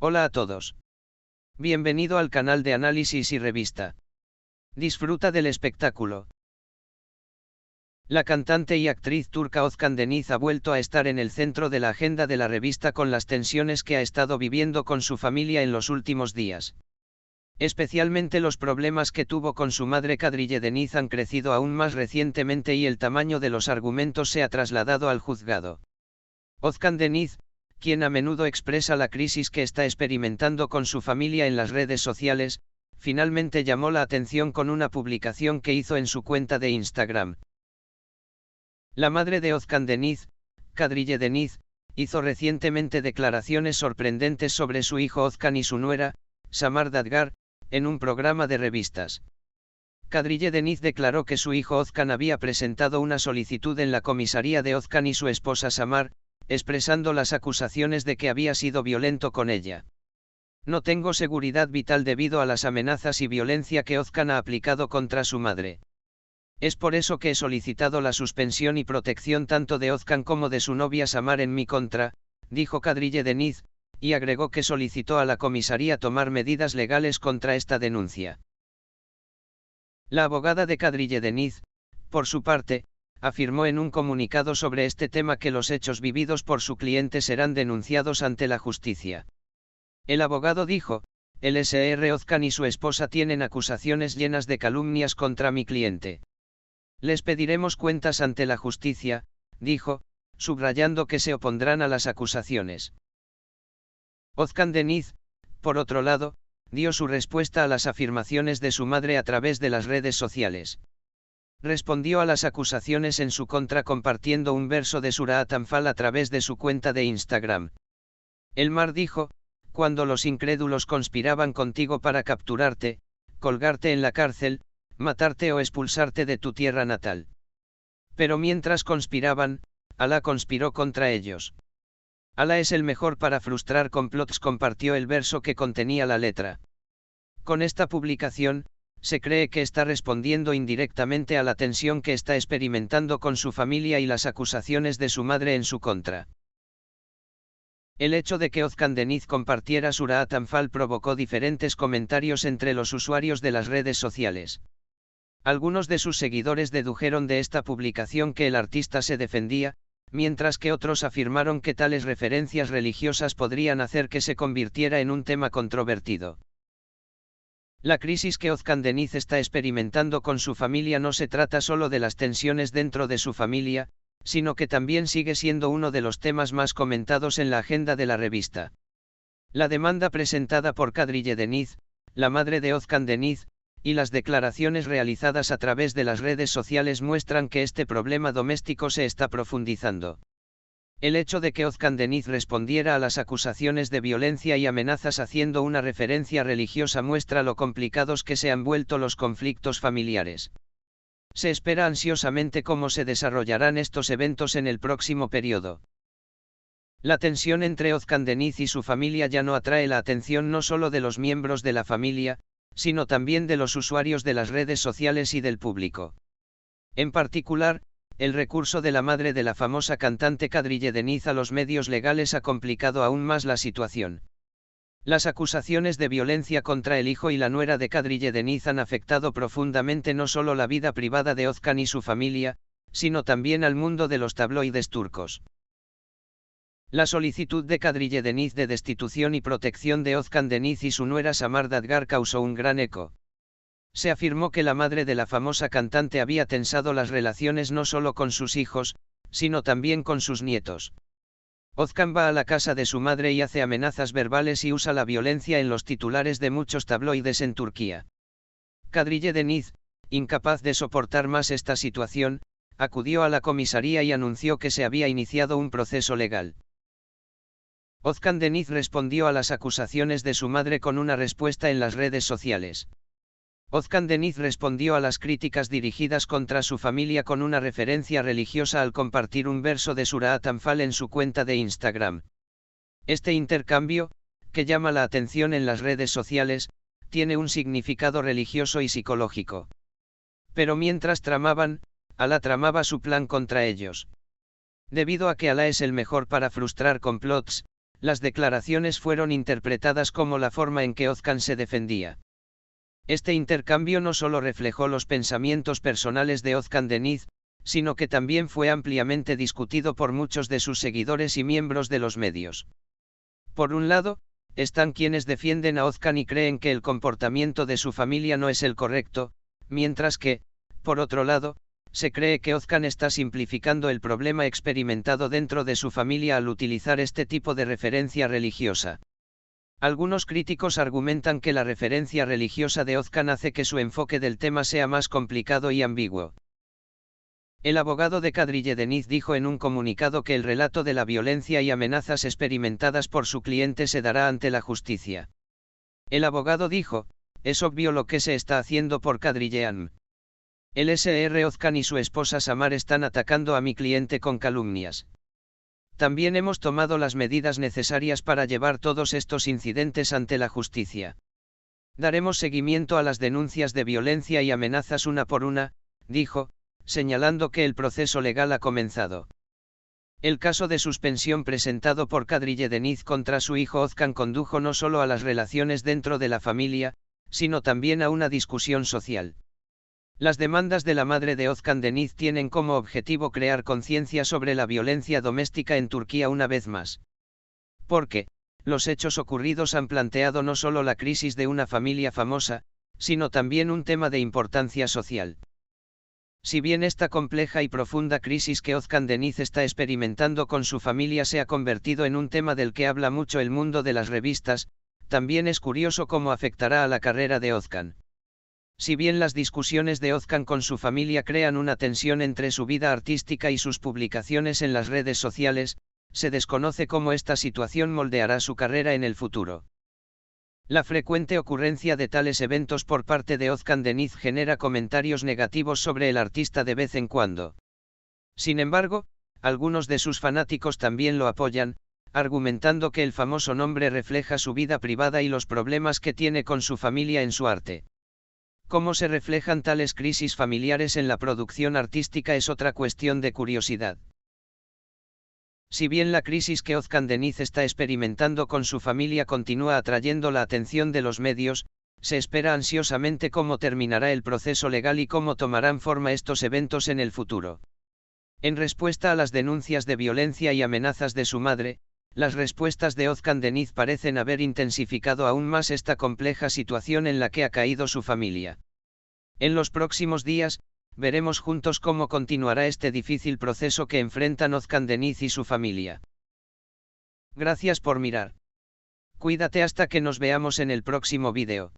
Hola a todos. Bienvenido al canal de análisis y revista. Disfruta del espectáculo. La cantante y actriz turca Özkan Deniz ha vuelto a estar en el centro de la agenda de la revista con las tensiones que ha estado viviendo con su familia en los últimos días. Especialmente los problemas que tuvo con su madre Kadriye Deniz han crecido aún más recientemente y el tamaño de los argumentos se ha trasladado al juzgado. Özkan Deniz, quien a menudo expresa la crisis que está experimentando con su familia en las redes sociales, finalmente llamó la atención con una publicación que hizo en su cuenta de Instagram. La madre de Özkan Deniz, Kadriye Deniz, hizo recientemente declaraciones sorprendentes sobre su hijo Özkan y su nuera, Samar Dadgar, en un programa de revistas. Kadriye Deniz declaró que su hijo Özkan había presentado una solicitud en la comisaría de Özkan y su esposa Samar, expresando las acusaciones de que había sido violento con ella. No tengo seguridad vital debido a las amenazas y violencia que Özkan ha aplicado contra su madre. Es por eso que he solicitado la suspensión y protección tanto de Özkan como de su novia Samar en mi contra, dijo Kadriye Deniz, y agregó que solicitó a la comisaría tomar medidas legales contra esta denuncia. La abogada de Kadriye Deniz, por su parte, afirmó en un comunicado sobre este tema que los hechos vividos por su cliente serán denunciados ante la justicia. El abogado dijo, el Sr. Özkan y su esposa tienen acusaciones llenas de calumnias contra mi cliente. Les pediremos cuentas ante la justicia, dijo, subrayando que se opondrán a las acusaciones. Özkan Deniz, por otro lado, dio su respuesta a las afirmaciones de su madre a través de las redes sociales. Respondió a las acusaciones en su contra compartiendo un verso de Surat Anfal a través de su cuenta de Instagram. El mar dijo, cuando los incrédulos conspiraban contigo para capturarte, colgarte en la cárcel, matarte o expulsarte de tu tierra natal. Pero mientras conspiraban, Alá conspiró contra ellos. Alá es el mejor para frustrar complots, compartió el verso que contenía la letra. Con esta publicación, se cree que está respondiendo indirectamente a la tensión que está experimentando con su familia y las acusaciones de su madre en su contra. El hecho de que Özkan Deniz compartiera Surat Anfal provocó diferentes comentarios entre los usuarios de las redes sociales. Algunos de sus seguidores dedujeron de esta publicación que el artista se defendía, mientras que otros afirmaron que tales referencias religiosas podrían hacer que se convirtiera en un tema controvertido. La crisis que Özkan Deniz está experimentando con su familia no se trata solo de las tensiones dentro de su familia, sino que también sigue siendo uno de los temas más comentados en la agenda de la revista. La demanda presentada por Kadriye Deniz, la madre de Özkan Deniz, y las declaraciones realizadas a través de las redes sociales muestran que este problema doméstico se está profundizando. El hecho de que Özkan Deniz respondiera a las acusaciones de violencia y amenazas haciendo una referencia religiosa muestra lo complicados que se han vuelto los conflictos familiares. Se espera ansiosamente cómo se desarrollarán estos eventos en el próximo periodo. La tensión entre Özkan Deniz y su familia ya no atrae la atención no solo de los miembros de la familia, sino también de los usuarios de las redes sociales y del público. En particular, el recurso de la madre de la famosa cantante Kadriye Deniz a los medios legales ha complicado aún más la situación. Las acusaciones de violencia contra el hijo y la nuera de Kadriye Deniz han afectado profundamente no solo la vida privada de Özkan y su familia, sino también al mundo de los tabloides turcos. La solicitud de Kadriye Deniz de destitución y protección de Özkan Deniz y su nuera Samar Dadgar causó un gran eco. Se afirmó que la madre de la famosa cantante había tensado las relaciones no solo con sus hijos, sino también con sus nietos. Özkan va a la casa de su madre y hace amenazas verbales y usa la violencia en los titulares de muchos tabloides en Turquía. Kadriye Deniz, incapaz de soportar más esta situación, acudió a la comisaría y anunció que se había iniciado un proceso legal. Özkan Deniz respondió a las acusaciones de su madre con una respuesta en las redes sociales. Özkan Deniz respondió a las críticas dirigidas contra su familia con una referencia religiosa al compartir un verso de Surat Anfal en su cuenta de Instagram. Este intercambio, que llama la atención en las redes sociales, tiene un significado religioso y psicológico. Pero mientras tramaban, Alá tramaba su plan contra ellos. Debido a que Alá es el mejor para frustrar complots, las declaraciones fueron interpretadas como la forma en que Özkan se defendía. Este intercambio no solo reflejó los pensamientos personales de Özkan Deniz, sino que también fue ampliamente discutido por muchos de sus seguidores y miembros de los medios. Por un lado, están quienes defienden a Özkan y creen que el comportamiento de su familia no es el correcto, mientras que, por otro lado, se cree que Özkan está simplificando el problema experimentado dentro de su familia al utilizar este tipo de referencia religiosa. Algunos críticos argumentan que la referencia religiosa de Özkan hace que su enfoque del tema sea más complicado y ambiguo. El abogado de Kadriye Deniz dijo en un comunicado que el relato de la violencia y amenazas experimentadas por su cliente se dará ante la justicia. El abogado dijo: "Es obvio lo que se está haciendo por Kadriye Hanım. El Sr. Özkan y su esposa Samar están atacando a mi cliente con calumnias. También hemos tomado las medidas necesarias para llevar todos estos incidentes ante la justicia. Daremos seguimiento a las denuncias de violencia y amenazas una por una", dijo, señalando que el proceso legal ha comenzado. El caso de suspensión presentado por Kadriye Deniz contra su hijo Özkan condujo no solo a las relaciones dentro de la familia, sino también a una discusión social. Las demandas de la madre de Özkan Deniz tienen como objetivo crear conciencia sobre la violencia doméstica en Turquía una vez más. Porque, los hechos ocurridos han planteado no solo la crisis de una familia famosa, sino también un tema de importancia social. Si bien esta compleja y profunda crisis que Özkan Deniz está experimentando con su familia se ha convertido en un tema del que habla mucho el mundo de las revistas, también es curioso cómo afectará a la carrera de Özkan. Si bien las discusiones de Özkan con su familia crean una tensión entre su vida artística y sus publicaciones en las redes sociales, se desconoce cómo esta situación moldeará su carrera en el futuro. La frecuente ocurrencia de tales eventos por parte de Özkan Deniz genera comentarios negativos sobre el artista de vez en cuando. Sin embargo, algunos de sus fanáticos también lo apoyan, argumentando que el famoso nombre refleja su vida privada y los problemas que tiene con su familia en su arte. Cómo se reflejan tales crisis familiares en la producción artística es otra cuestión de curiosidad. Si bien la crisis que Özkan Deniz está experimentando con su familia continúa atrayendo la atención de los medios, se espera ansiosamente cómo terminará el proceso legal y cómo tomarán forma estos eventos en el futuro. En respuesta a las denuncias de violencia y amenazas de su madre, las respuestas de Özkan Deniz parecen haber intensificado aún más esta compleja situación en la que ha caído su familia. En los próximos días, veremos juntos cómo continuará este difícil proceso que enfrentan Özkan Deniz y su familia. Gracias por mirar. Cuídate hasta que nos veamos en el próximo vídeo.